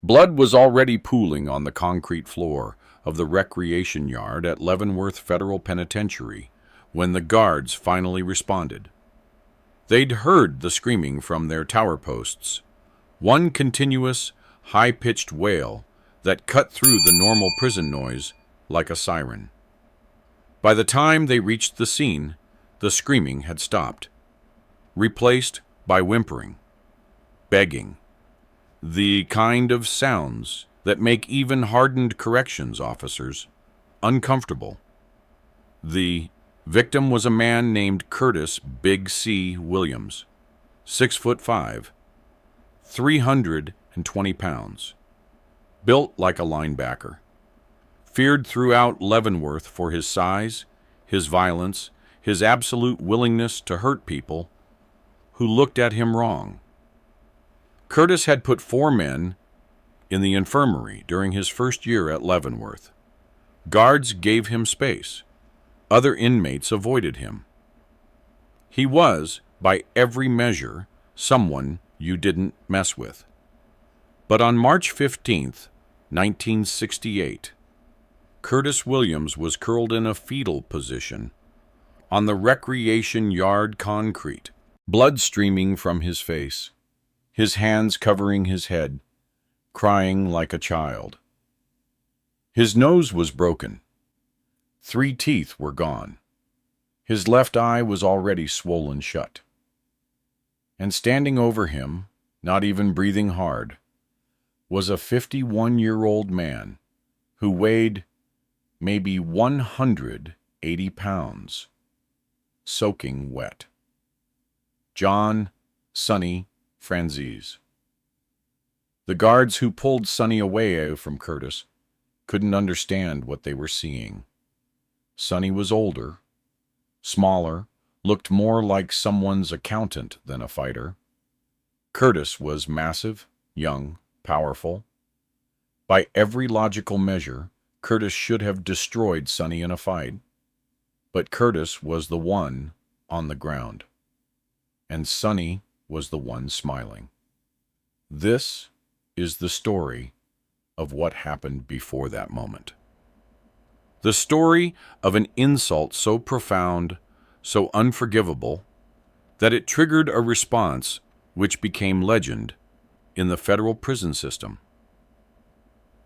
Blood was already pooling on the concrete floor of the recreation yard at Leavenworth Federal Penitentiary when the guards finally responded. They'd heard the screaming from their tower posts, one continuous, high-pitched wail that cut through the normal prison noise like a siren. By the time they reached the scene, the screaming had stopped, replaced by whimpering, begging, the kind of sounds that make even hardened corrections officers uncomfortable. The victim was a man named Curtis Big C. Williams, 6'5", 320 pounds, built like a linebacker, feared throughout Leavenworth for his size, his violence, his absolute willingness to hurt people who looked at him wrong. Curtis had put 4 men in the infirmary during his first year at Leavenworth. Guards gave him space. Other inmates avoided him. He was, by every measure, someone you didn't mess with. But on March 15th, 1968, Curtis Williams was curled in a fetal position on the recreation yard concrete, blood streaming from his face, his hands covering his head, crying like a child. His nose was broken. 3 teeth were gone. His left eye was already swollen shut. And standing over him, not even breathing hard, was a 51-year-old man who weighed maybe 180 pounds, soaking wet. John Sonny Franzese. The guards who pulled Sonny away from Curtis couldn't understand what they were seeing. Sonny was older, smaller, looked more like someone's accountant than a fighter. Curtis was massive, young, powerful. By every logical measure, Curtis should have destroyed Sonny in a fight. But Curtis was the one on the ground, and Sonny was the one smiling. This is the story of what happened before that moment. The story of an insult so profound, so unforgivable, that it triggered a response which became legend in the federal prison system.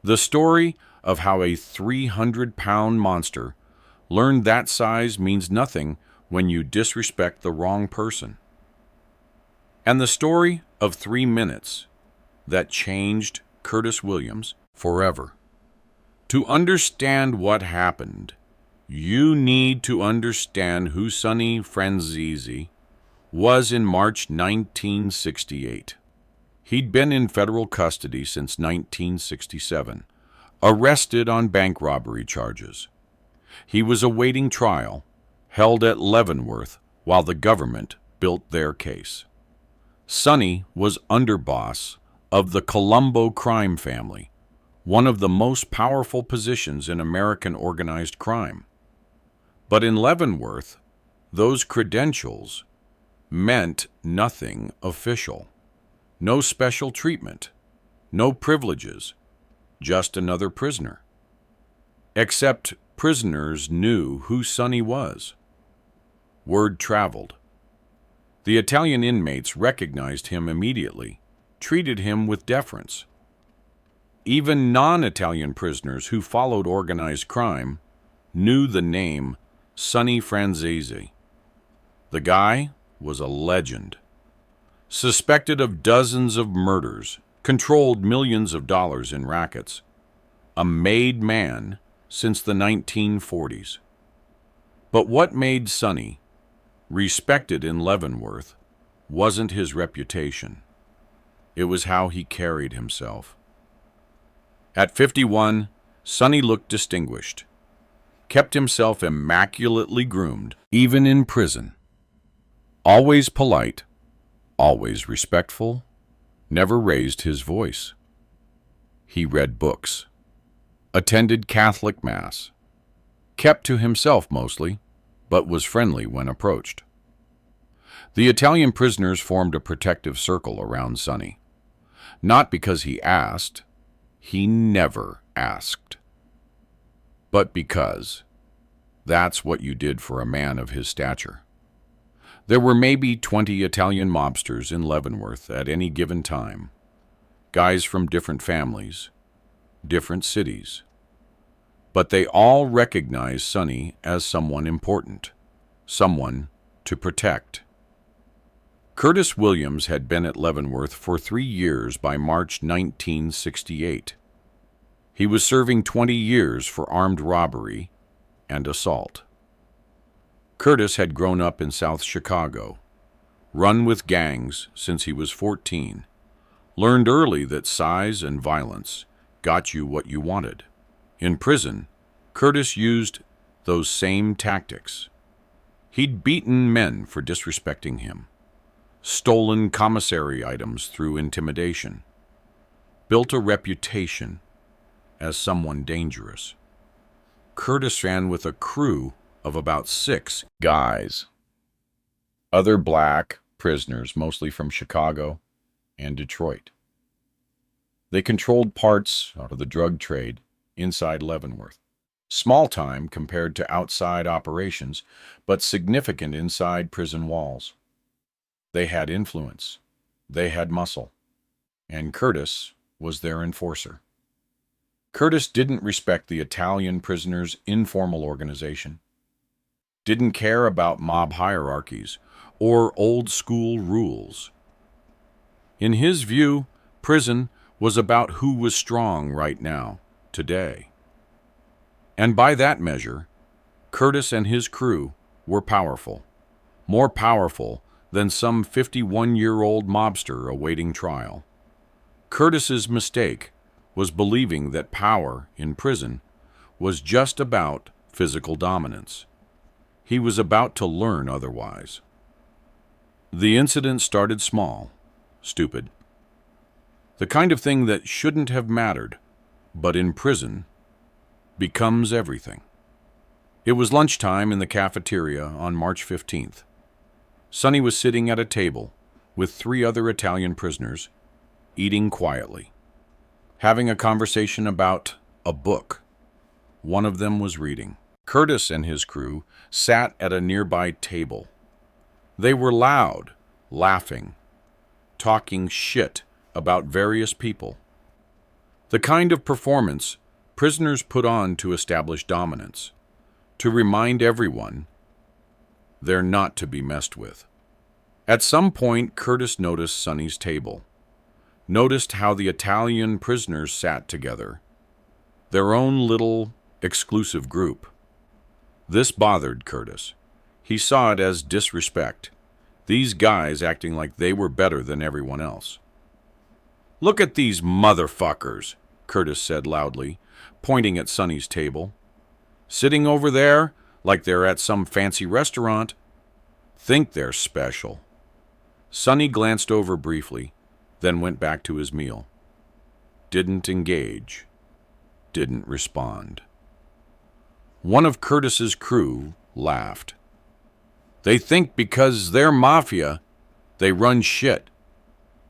The story of how a 300-pound monster learned that size means nothing when you disrespect the wrong person. And the story of 3 minutes that changed Curtis Williams forever. To understand what happened, you need to understand who Sonny Franzese was in March 1968. He'd been in federal custody since 1967, arrested on bank robbery charges. He was awaiting trial, held at Leavenworth while the government built their case. Sonny was underboss of the Colombo crime family, one of the most powerful positions in American organized crime. But in Leavenworth, those credentials meant nothing official. No special treatment, no privileges, just another prisoner. Except prisoners knew who Sonny was. Word traveled. The Italian inmates recognized him immediately, treated him with deference. Even non-Italian prisoners who followed organized crime knew the name Sonny Franzese. The guy was a legend. Suspected of dozens of murders, controlled millions of dollars in rackets. A made man since the 1940s. But what made Sonny respected in Leavenworth wasn't his reputation. It was how he carried himself. At 51, Sonny looked distinguished, kept himself immaculately groomed, even in prison. Always polite, always respectful, never raised his voice. He read books, attended Catholic Mass, kept to himself mostly, but was friendly when approached. The Italian prisoners formed a protective circle around Sonny, not because he asked, He never asked. But because that's what you did for a man of his stature. There were maybe 20 Italian mobsters in Leavenworth at any given time. Guys from different families, different cities. But they all recognized Sonny as someone important, someone to protect. Curtis Williams had been at Leavenworth for 3 years by March 1968. He was serving 20 years for armed robbery and assault. Curtis had grown up in South Chicago, run with gangs since he was 14, learned early that size and violence got you what you wanted. In prison, Curtis used those same tactics. He'd beaten men for disrespecting him, stolen commissary items through intimidation, built a reputation as someone dangerous. Curtis ran with a crew of about 6 guys. Other black prisoners, mostly from Chicago and Detroit. They controlled parts out of the drug trade inside Leavenworth. Small time compared to outside operations, but significant inside prison walls. They had influence. They had muscle. And Curtis was their enforcer. Curtis didn't respect the Italian prisoners' informal organization. Didn't care about mob hierarchies or old-school rules. In his view, prison was about who was strong right now, today. And by that measure, Curtis and his crew were powerful, more powerful than some 51-year-old mobster awaiting trial. Curtis's mistake was believing that power in prison was just about physical dominance. He was about to learn otherwise. The incident started small, stupid. The kind of thing that shouldn't have mattered, but in prison becomes everything. It was lunchtime in the cafeteria on March 15th. Sonny was sitting at a table with 3 other Italian prisoners, eating quietly, having a conversation about a book. One of them was reading. Curtis and his crew sat at a nearby table. They were loud, laughing, talking shit about various people. The kind of performance prisoners put on to establish dominance, to remind everyone they're not to be messed with. At some point, Curtis noticed Sonny's table, noticed how the Italian prisoners sat together, their own little exclusive group. This bothered Curtis. He saw it as disrespect, these guys acting like they were better than everyone else. "Look at these motherfuckers," Curtis said loudly, pointing at Sonny's table. "Sitting over there like they're at some fancy restaurant. Think they're special." Sonny glanced over briefly, then went back to his meal. Didn't engage. Didn't respond. One of Curtis's crew laughed. "They think because they're mafia, they run shit.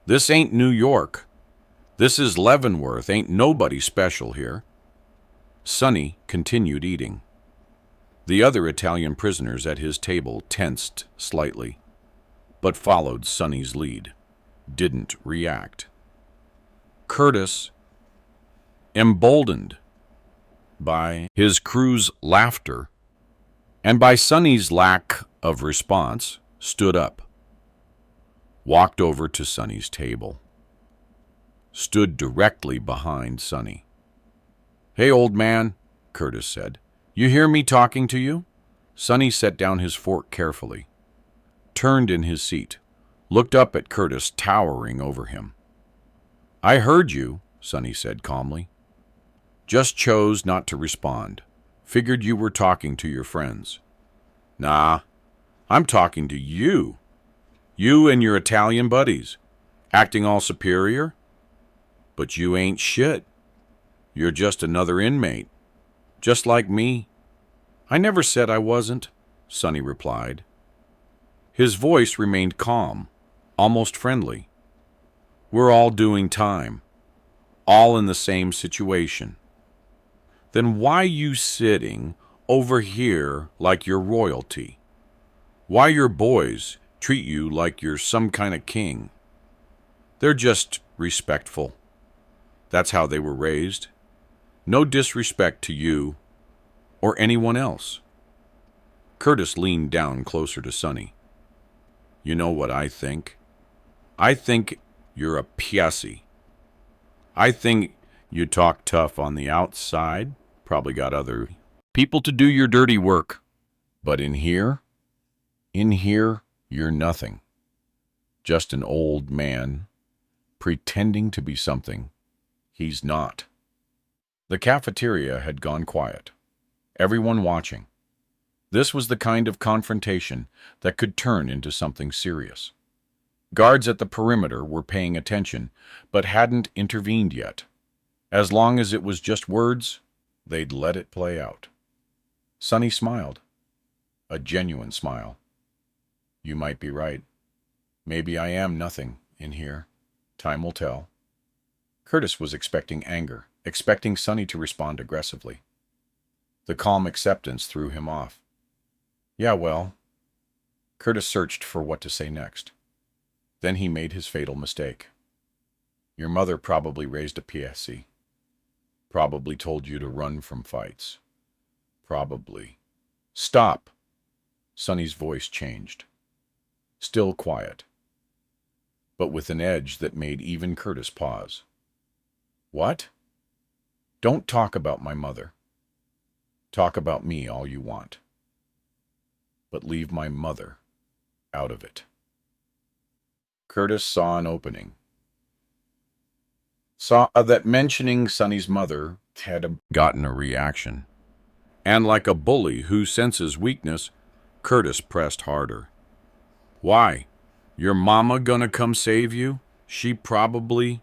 This ain't New York. This is Leavenworth. Ain't nobody special here." Sonny continued eating. The other Italian prisoners at his table tensed slightly, but followed Sonny's lead, didn't react. Curtis, emboldened by his crew's laughter and by Sonny's lack of response, stood up, walked over to Sonny's table, stood directly behind Sonny. "Hey, old man," Curtis said. "You hear me talking to you?" Sonny set down his fork carefully, turned in his seat, looked up at Curtis towering over him. "I heard you," Sonny said calmly. "Just chose not to respond. Figured you were talking to your friends." "Nah, I'm talking to you. You and your Italian buddies, acting all superior. But you ain't shit. You're just another inmate, just like me." "I never said I wasn't," Sonny replied. His voice remained calm, almost friendly. "We're all doing time. all in the same situation. Then why you sitting over here like you're royalty? Why your boys treat you like you're some kind of king? They're just respectful. That's how they were raised. No disrespect to you or anyone else. Curtis leaned down closer to Sonny. You know what I think? I think you're a piassy. I think you talk tough on the outside, probably got other people to do your dirty work. But in here, you're nothing. Just an old man pretending to be something he's not. The cafeteria had gone quiet, everyone watching. This was the kind of confrontation that could turn into something serious. Guards at the perimeter were paying attention, but hadn't intervened yet. As long as it was just words, they'd let it play out. Sonny smiled. A genuine smile. You might be right. Maybe I am nothing in here. Time will tell. Curtis was expecting anger, expecting Sonny to respond aggressively. The calm acceptance threw him off. Yeah, well. Curtis searched for what to say next. Then he made his fatal mistake. Your mother probably raised a PSC. Probably told you to run from fights. Probably. Stop! Sonny's voice changed. Still quiet, but with an edge that made even Curtis pause. What? Don't talk about my mother. Talk about me all you want. But leave my mother out of it. Curtis saw an opening. Saw that mentioning Sonny's mother had gotten a reaction. And like a bully who senses weakness, Curtis pressed harder. Why? Your mama gonna come save you? She probably...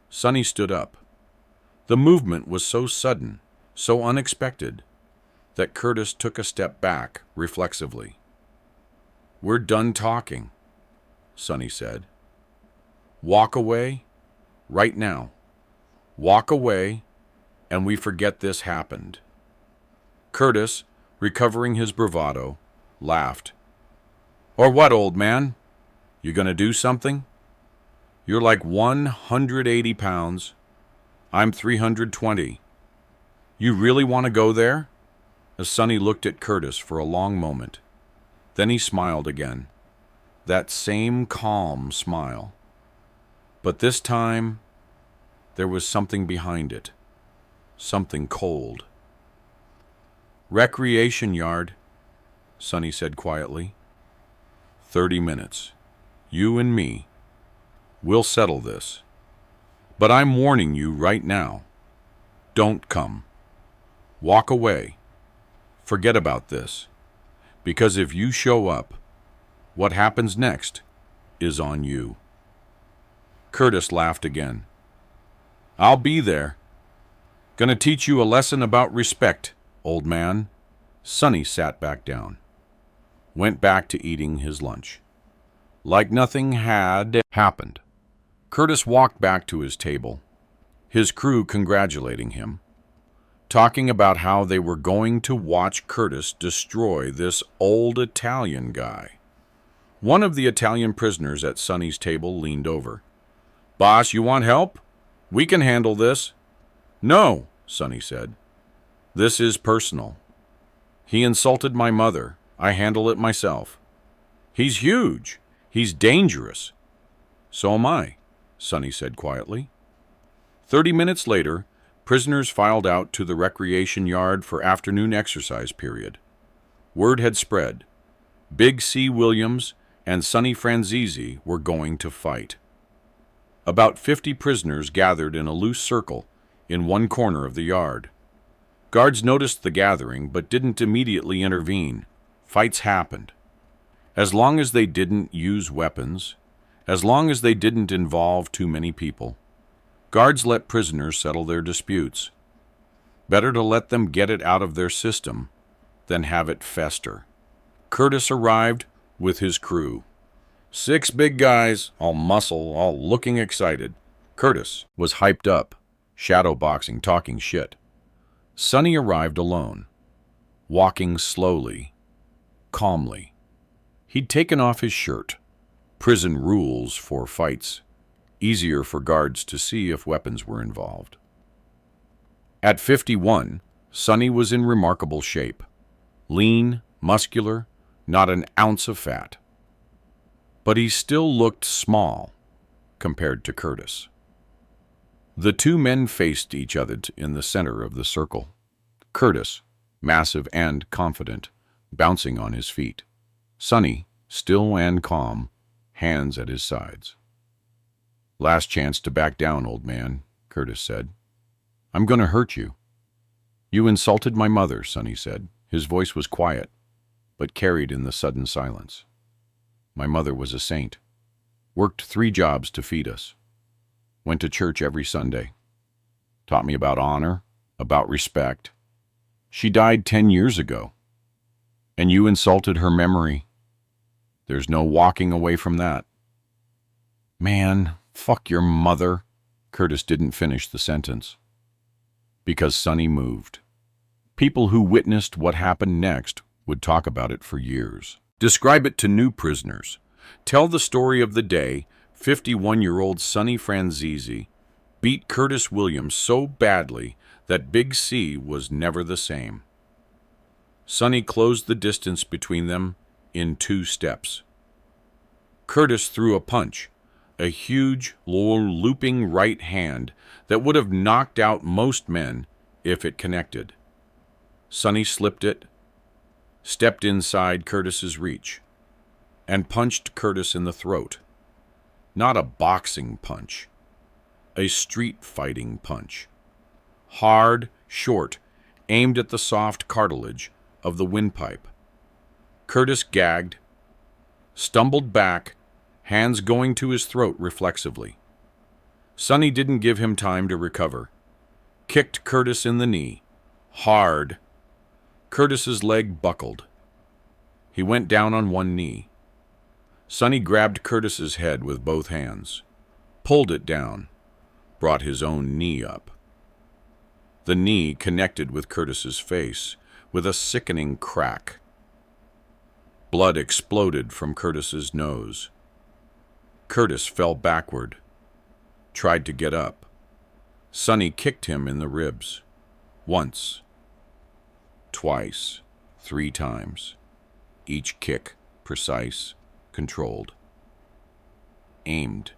Sonny stood up. The movement was so sudden, so unexpected, that Curtis took a step back reflexively. We're done talking, Sonny said. Walk away, right now. Walk away, and we forget this happened. Curtis, recovering his bravado, laughed. Or what, old man? You gonna do something? You're like 180 pounds. I'm 320. You really want to go there? As Sonny looked at Curtis for a long moment. Then he smiled again. That same calm smile. But this time, there was something behind it. Something cold. Recreation yard, Sonny said quietly. 30 minutes. You and me. We'll settle this. But I'm warning you right now. Don't come. Walk away. Forget about this. Because if you show up, what happens next is on you. Curtis laughed again. I'll be there. Gonna teach you a lesson about respect, old man. Sonny sat back down. Went back to eating his lunch. Like nothing had happened. Curtis walked back to his table, his crew congratulating him, talking about how they were going to watch Curtis destroy this old Italian guy. One of the Italian prisoners at Sonny's table leaned over. Boss, you want help? We can handle this. No, Sonny said. This is personal. He insulted my mother. I handle it myself. He's huge. He's dangerous. So am I, Sonny said quietly. 30 minutes later, prisoners filed out to the recreation yard for afternoon exercise period. Word had spread. Big C. Williams and Sonny Franzese were going to fight. About 50 prisoners gathered in a loose circle in one corner of the yard. Guards noticed the gathering but didn't immediately intervene. Fights happened. As long as they didn't use weapons, as long as they didn't involve too many people, guards let prisoners settle their disputes. Better to let them get it out of their system than have it fester. Curtis arrived with his crew. 6 big guys, all muscle, all looking excited. Curtis was hyped up, shadowboxing, talking shit. Sonny arrived alone, walking slowly, calmly. He'd taken off his shirt. Prison rules for fights. Easier for guards to see if weapons were involved. At 51, Sonny was in remarkable shape. Lean, muscular, not an ounce of fat. But he still looked small compared to Curtis. The two men faced each other in the center of the circle. Curtis, massive and confident, bouncing on his feet. Sonny, still and calm, hands at his sides. "Last chance to back down, old man," Curtis said. "I'm going to hurt you." "You insulted my mother," Sonny said. His voice was quiet, but carried in the sudden silence. "My mother was a saint. Worked 3 jobs to feed us. Went to church every Sunday. Taught me about honor, about respect. She died 10 years ago. And you insulted her memory. There's no walking away from that." "Man, fuck your mother." Curtis didn't finish the sentence. Because Sonny moved. People who witnessed what happened next would talk about it for years. Describe it to new prisoners. Tell the story of the day 51-year-old Sonny Franzese beat Curtis Williams so badly that Big C was never the same. Sonny closed the distance between them in 2 steps. Curtis threw a punch, a huge, looping right hand that would have knocked out most men if it connected. Sonny slipped it, stepped inside Curtis's reach, and punched Curtis in the throat. Not a boxing punch, a street fighting punch. Hard, short, aimed at the soft cartilage of the windpipe. Curtis gagged, stumbled back, hands going to his throat reflexively. Sonny didn't give him time to recover. Kicked Curtis in the knee. Hard. Curtis's leg buckled. He went down on one knee. Sonny grabbed Curtis's head with both hands, pulled it down, brought his own knee up. The knee connected with Curtis's face with a sickening crack. Blood exploded from Curtis's nose. Curtis fell backward, tried to get up. Sonny kicked him in the ribs. Once, twice, 3 times. Each kick precise, controlled. Aimed.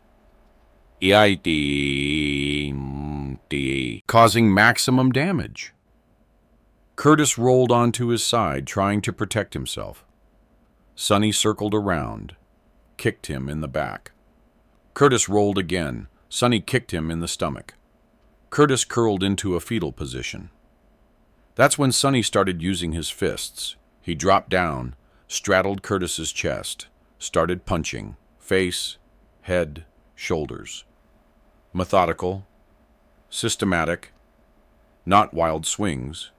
Causing maximum damage. Curtis rolled onto his side, trying to protect himself. Sonny circled around, kicked him in the back. Curtis rolled again. Sonny kicked him in the stomach. Curtis curled into a fetal position. That's when Sonny started using his fists. He dropped down, straddled Curtis's chest, started punching, face, head, shoulders. Methodical, systematic, not wild swings.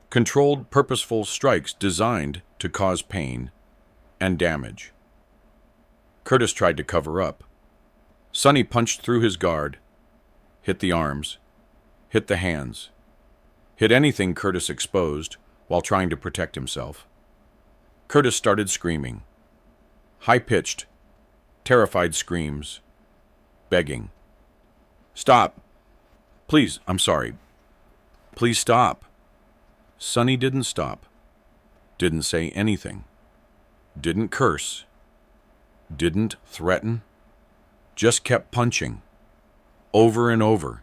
Controlled, purposeful strikes designed to cause pain and damage. Curtis tried to cover up. Sonny punched through his guard, hit the arms, hit the hands, hit anything Curtis exposed while trying to protect himself. Curtis started screaming. High-pitched, terrified screams, begging. "Stop! Please, I'm sorry. Please stop." Sonny didn't stop, didn't say anything, didn't curse, didn't threaten, just kept punching, over and over,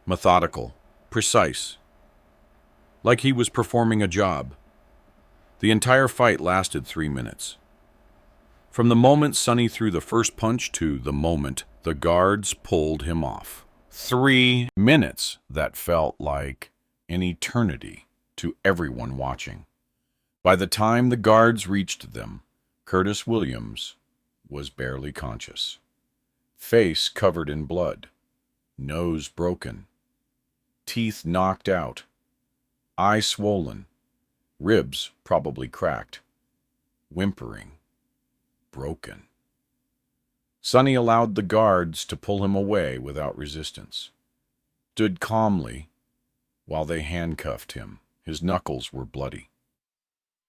methodical, precise, like he was performing a job. The entire fight lasted 3 minutes. From the moment Sonny threw the first punch to the moment the guards pulled him off. 3 minutes that felt like an eternity to everyone watching. By the time the guards reached them, Curtis Williams was barely conscious. Face covered in blood, nose broken, teeth knocked out, eye swollen, ribs probably cracked, whimpering, broken. Sonny allowed the guards to pull him away without resistance. Stood calmly while they handcuffed him. His knuckles were bloody.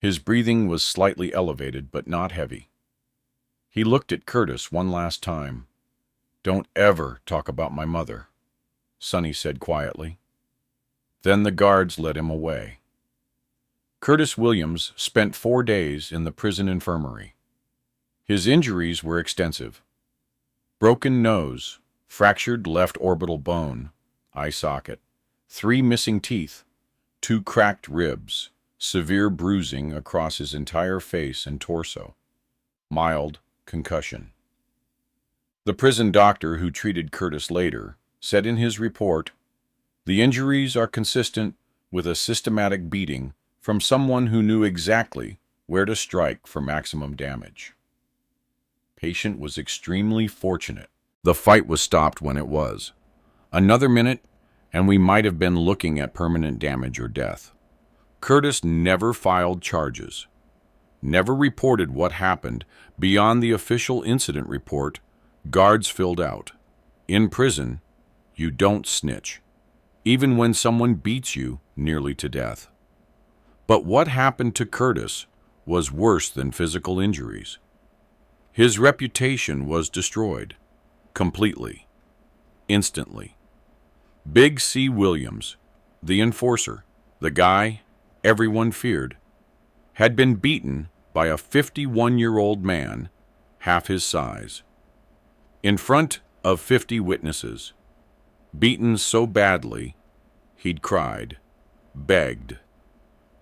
His breathing was slightly elevated, but not heavy. He looked at Curtis one last time. "Don't ever talk about my mother," Sonny said quietly. Then the guards led him away. Curtis Williams spent 4 days in the prison infirmary. His injuries were extensive. Broken nose, fractured left orbital bone, eye socket, 3 missing teeth, 2 cracked ribs, severe bruising across his entire face and torso, mild concussion. The prison doctor who treated Curtis later said in his report, "The injuries are consistent with a systematic beating from someone who knew exactly where to strike for maximum damage." Patient was extremely fortunate. The fight was stopped when it was. Another minute, and we might have been looking at permanent damage or death. Curtis never filed charges, never reported what happened beyond the official incident report guards filled out. In prison, you don't snitch, even when someone beats you nearly to death. But what happened to Curtis was worse than physical injuries. His reputation was destroyed, completely, instantly. Big C. Williams, the enforcer, the guy everyone feared, had been beaten by a 51-year-old man, half his size, in front of 50 witnesses, beaten so badly he'd cried, begged,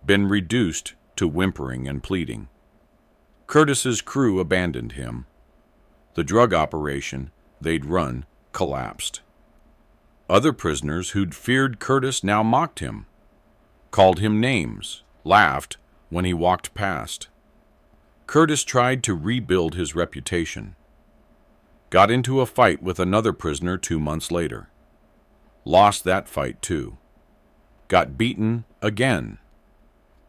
been reduced to whimpering and pleading. Curtis's crew abandoned him. The drug operation they'd run collapsed. Other prisoners who'd feared Curtis now mocked him, called him names, laughed when he walked past. Curtis tried to rebuild his reputation. Got into a fight with another prisoner 2 months later. Lost that fight too. Got beaten again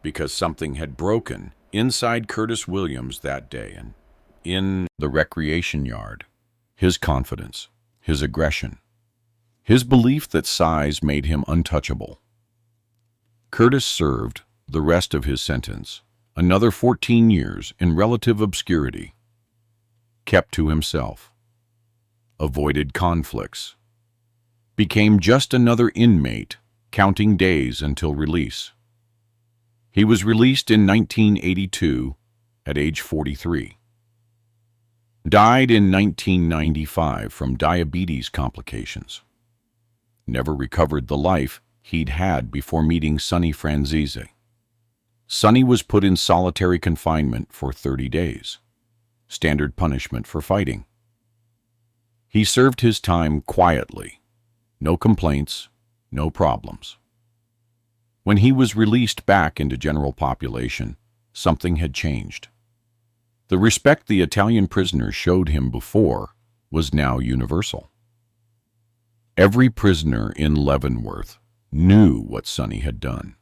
because something had broken inside Curtis Williams that day, and in the recreation yard. His confidence, his aggression, his belief that size made him untouchable. Curtis served the rest of his sentence, another 14 years in relative obscurity. Kept to himself. Avoided conflicts. Became just another inmate, counting days until release. He was released in 1982 at age 43. Died in 1995 from diabetes complications. Never recovered the life he'd had before meeting Sonny Franzese. Sonny was put in solitary confinement for 30 days, standard punishment for fighting. He served his time quietly, no complaints, no problems. When he was released back into general population, something had changed. The respect the Italian prisoners showed him before was now universal. Every prisoner in Leavenworth knew what Sonny had done,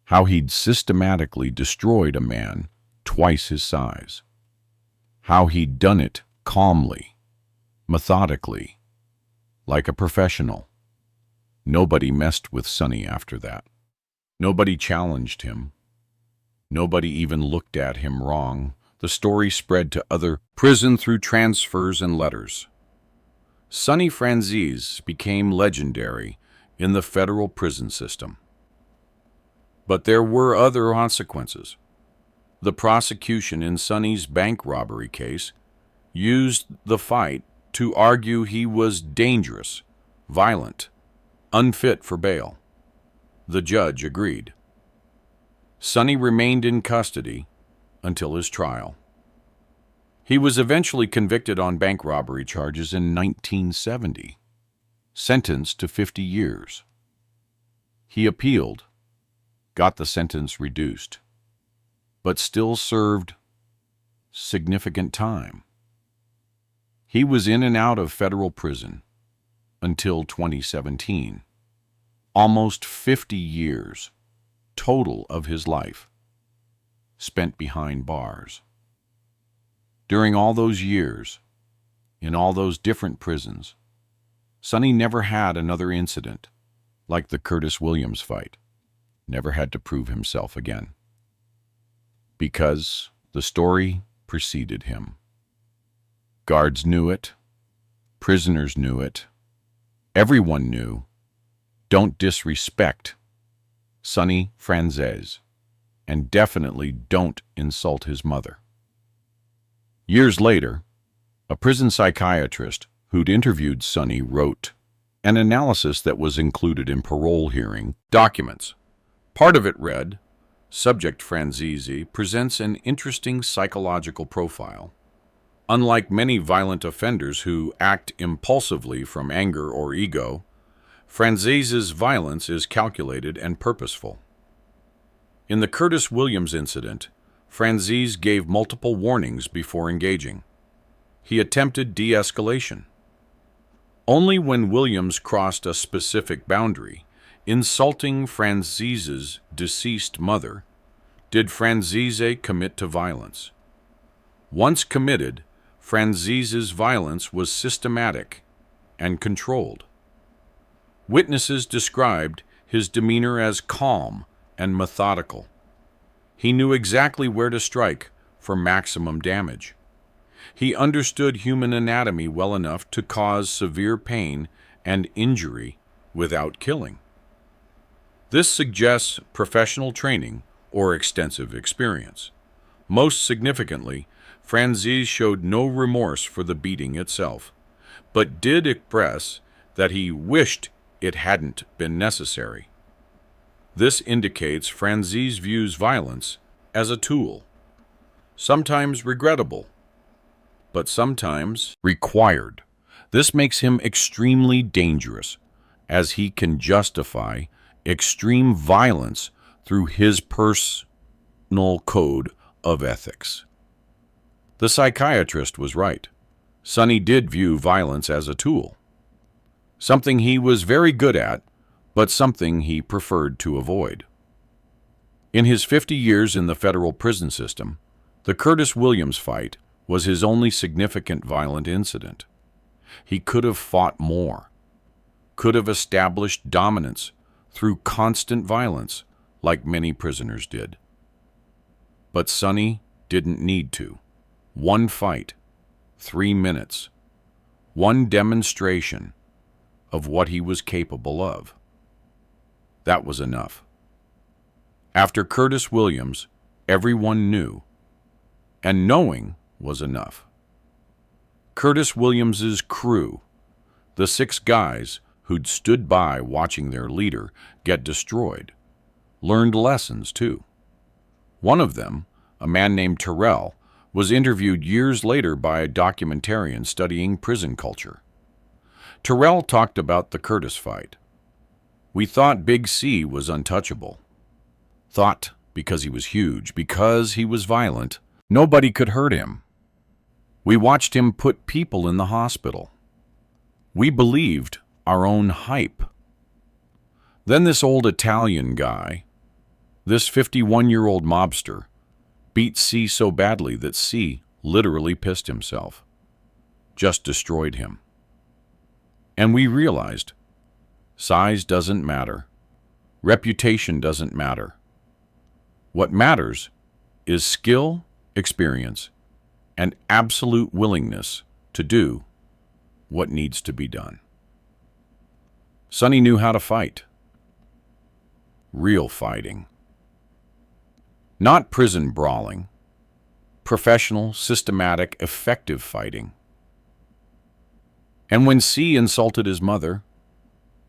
how he'd systematically destroyed a man twice his size, how he'd done it calmly, methodically, like a professional. Nobody messed with Sonny after that. Nobody challenged him. Nobody even looked at him wrong. The story spread to other prisons through transfers and letters. Sonny Franzese became legendary in the federal prison system. But there were other consequences. The prosecution in Sonny's bank robbery case used the fight to argue he was dangerous, violent, unfit for bail. The judge agreed. Sonny remained in custody until his trial. He was eventually convicted on bank robbery charges in 1970, sentenced to 50 years. He appealed, got the sentence reduced, but still served significant time. He was in and out of federal prison until 2017. Almost 50 years total of his life spent behind bars. During all those years, in all those different prisons, Sonny never had another incident like the Curtis Williams fight. Never had to prove himself again. Because the story preceded him. Guards knew it. Prisoners knew it. Everyone knew. Don't disrespect Sonny Franzese, and definitely don't insult his mother. Years later, a prison psychiatrist who'd interviewed Sonny wrote an analysis that was included in parole hearing documents. Part of it read, "Subject Franzese presents an interesting psychological profile. Unlike many violent offenders who act impulsively from anger or ego, Franzese's violence is calculated and purposeful. In the Curtis Williams incident, Franzese gave multiple warnings before engaging. He attempted de-escalation. Only when Williams crossed a specific boundary, insulting Franzese's deceased mother, did Franzese commit to violence. Once committed, Franzese's violence was systematic and controlled. Witnesses described his demeanor as calm and methodical. He knew exactly where to strike for maximum damage. He understood human anatomy well enough to cause severe pain and injury without killing. This suggests professional training or extensive experience. Most significantly, Franzese showed no remorse for the beating itself, but did express that he wished it hadn't been necessary. This indicates Franzese views violence as a tool, sometimes regrettable, but sometimes required. This makes him extremely dangerous, as he can justify extreme violence through his personal code of ethics. The psychiatrist was right. Sonny did view violence as a tool, something he was very good at, but something he preferred to avoid. In his 50 years in the federal prison system, the Curtis Williams fight was his only significant violent incident. He could have fought more, could have established dominance through constant violence like many prisoners did. But Sonny didn't need to. One fight, 3 minutes, one demonstration of what he was capable of. That was enough. After Curtis Williams, everyone knew, and knowing was enough. Curtis Williams's crew, the 6 guys who'd stood by watching their leader get destroyed, learned lessons too. One of them, a man named Terrell, was interviewed years later by a documentarian studying prison culture. Terrell talked about the Curtis fight. "We thought Big C was untouchable. Thought because he was huge, because he was violent, nobody could hurt him. We watched him put people in the hospital. We believed our own hype. Then this old Italian guy, this 51-year-old mobster, beat C so badly that C literally pissed himself. Just destroyed him. And we realized size doesn't matter. Reputation doesn't matter. What matters is skill, experience, and absolute willingness to do what needs to be done." Sonny knew how to fight. Real fighting. Not prison brawling. Professional, systematic, effective fighting. And when C insulted his mother,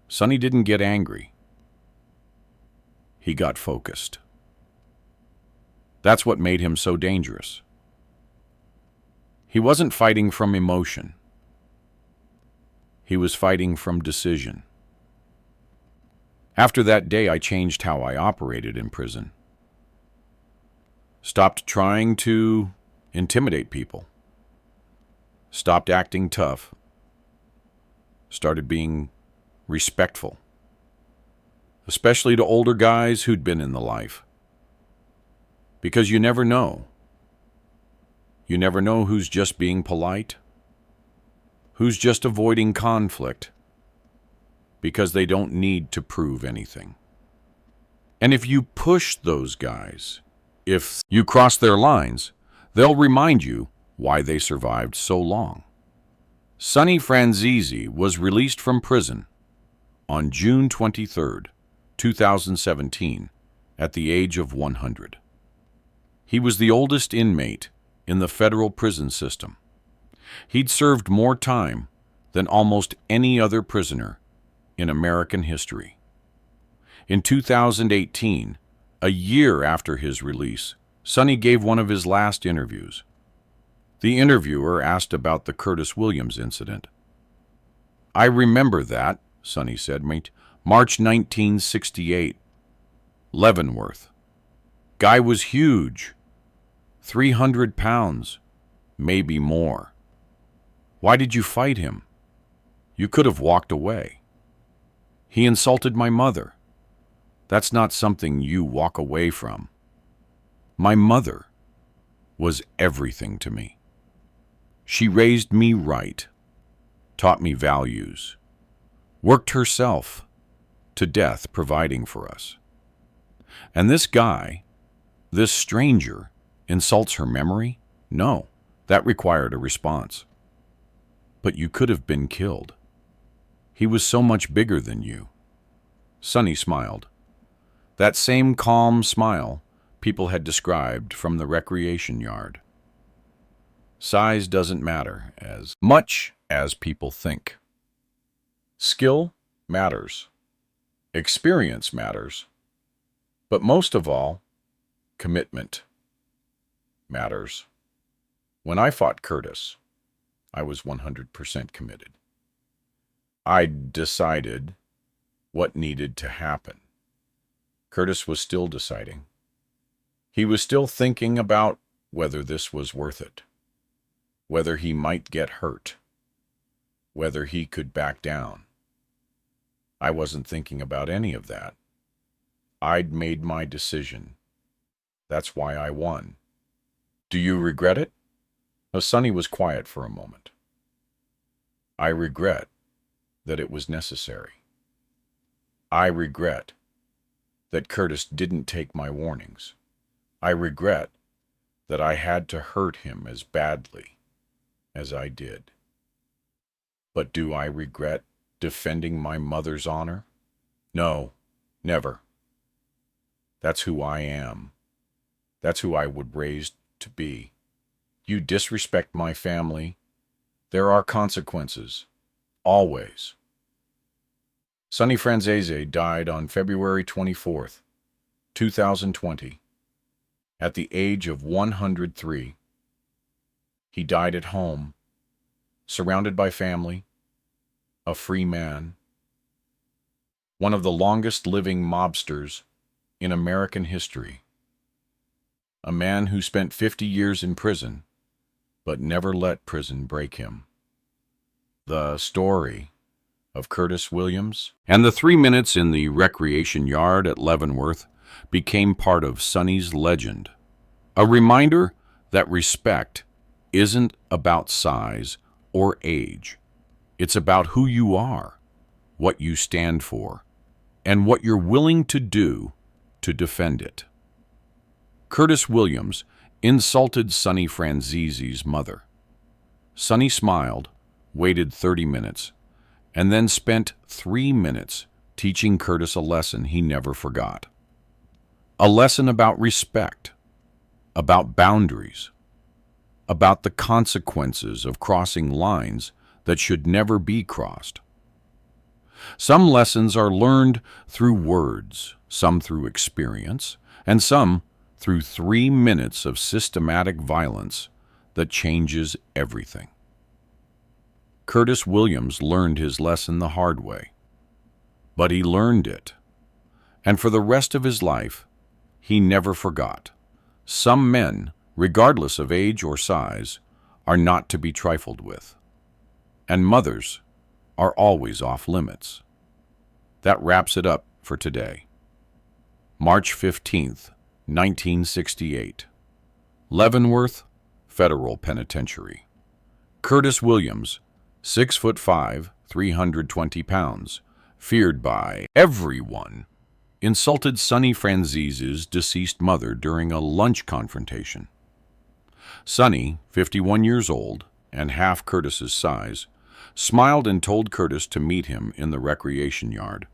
Sonny didn't get angry. He got focused. That's what made him so dangerous. He wasn't fighting from emotion. He was fighting from decision. After that day, I changed how I operated in prison. Stopped trying to intimidate people. Stopped acting tough. Started being respectful, especially to older guys who'd been in the life. Because you never know. You never know who's just being polite who's just avoiding conflict because they don't need to prove anything. And if you push those guys, if you cross their lines, they'll remind you why they survived so long. Sonny Franzese was released from prison on June 23, 2017, at the age of 100. He was the oldest inmate in the federal prison system. He'd served more time than almost any other prisoner in American history. In 2018, a year after his release, Sonny gave one of his last interviews. The interviewer asked about the Curtis Williams incident. "I remember that," Sonny said, "March 1968. Leavenworth. Guy was huge. 300 pounds, maybe more. Why did you fight him? You could have walked away. He insulted my mother. That's not something you walk away from. My mother was everything to me. She raised me right, taught me values, worked herself to death providing for us. And this guy, this stranger, insults her memory? No, that required a response. But you could have been killed. He was so much bigger than you." Sonny smiled. That same calm smile people had described from the recreation yard. Size doesn't matter as much as people think. Skill matters. Experience matters. But most of all, commitment matters. When I fought Curtis, I was 100% committed. I decided what needed to happen. Curtis was still deciding. He was still thinking about whether this was worth it, whether he might get hurt, whether he could back down. I wasn't thinking about any of that. I'd made my decision. That's why I won. Do you regret it? Sonny was quiet for a moment. I regret that it was necessary. I regret that Curtis didn't take my warnings. I regret that I had to hurt him as badly as I did. But do I regret defending my mother's honor? No, never. That's who I am. That's who I was raised to be. You disrespect my family, there are consequences. Always. Sonny Franzese died on February 24th, 2020, at the age of 103. He died at home, surrounded by family, a free man, one of the longest living mobsters in American history, a man who spent 50 years in prison, but never let prison break him. The story of Curtis Williams and the 3 minutes in the recreation yard at Leavenworth became part of Sonny's legend, a reminder that respect isn't about size or age. It's about who you are, what you stand for, and what you're willing to do to defend it. Curtis Williams insulted Sonny Franzese's mother. Sonny smiled, waited 30 minutes, and then spent 3 minutes teaching Curtis a lesson he never forgot. A lesson about respect, about boundaries, about the consequences of crossing lines that should never be crossed. Some lessons are learned through words, some through experience, and some through 3 minutes of systematic violence that changes everything. Curtis Williams learned his lesson the hard way, but he learned it, and for the rest of his life, he never forgot. Some men, regardless of age or size, are not to be trifled with, and mothers are always off limits. That wraps it up for today. March 15th, 1968. Leavenworth Federal Penitentiary. Curtis Williams, 6'5", 320 pounds, feared by everyone, insulted Sonny Franzese's deceased mother during a lunch confrontation. Sonny, 51 years old and half Curtis's size, smiled and told Curtis to meet him in the recreation yard.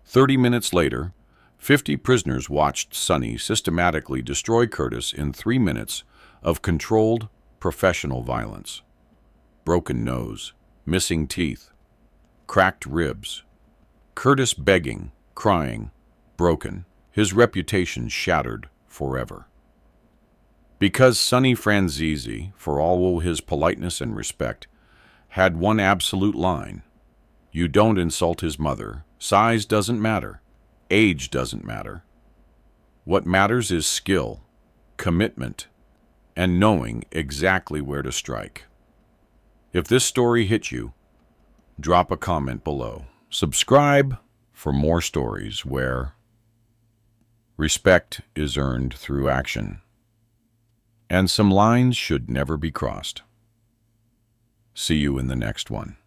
30 minutes later, 50 prisoners watched Sonny systematically destroy Curtis in 3 minutes of controlled, professional violence. Broken nose, missing teeth, cracked ribs. Curtis begging, crying, broken, his reputation shattered forever. Because Sonny Franzese, for all his politeness and respect, had one absolute line: you don't insult his mother. Size doesn't matter. Age doesn't matter. What matters is skill, commitment, and knowing exactly where to strike. If this story hit you, drop a comment below. Subscribe for more stories where respect is earned through action, and some lines should never be crossed. See you in the next one.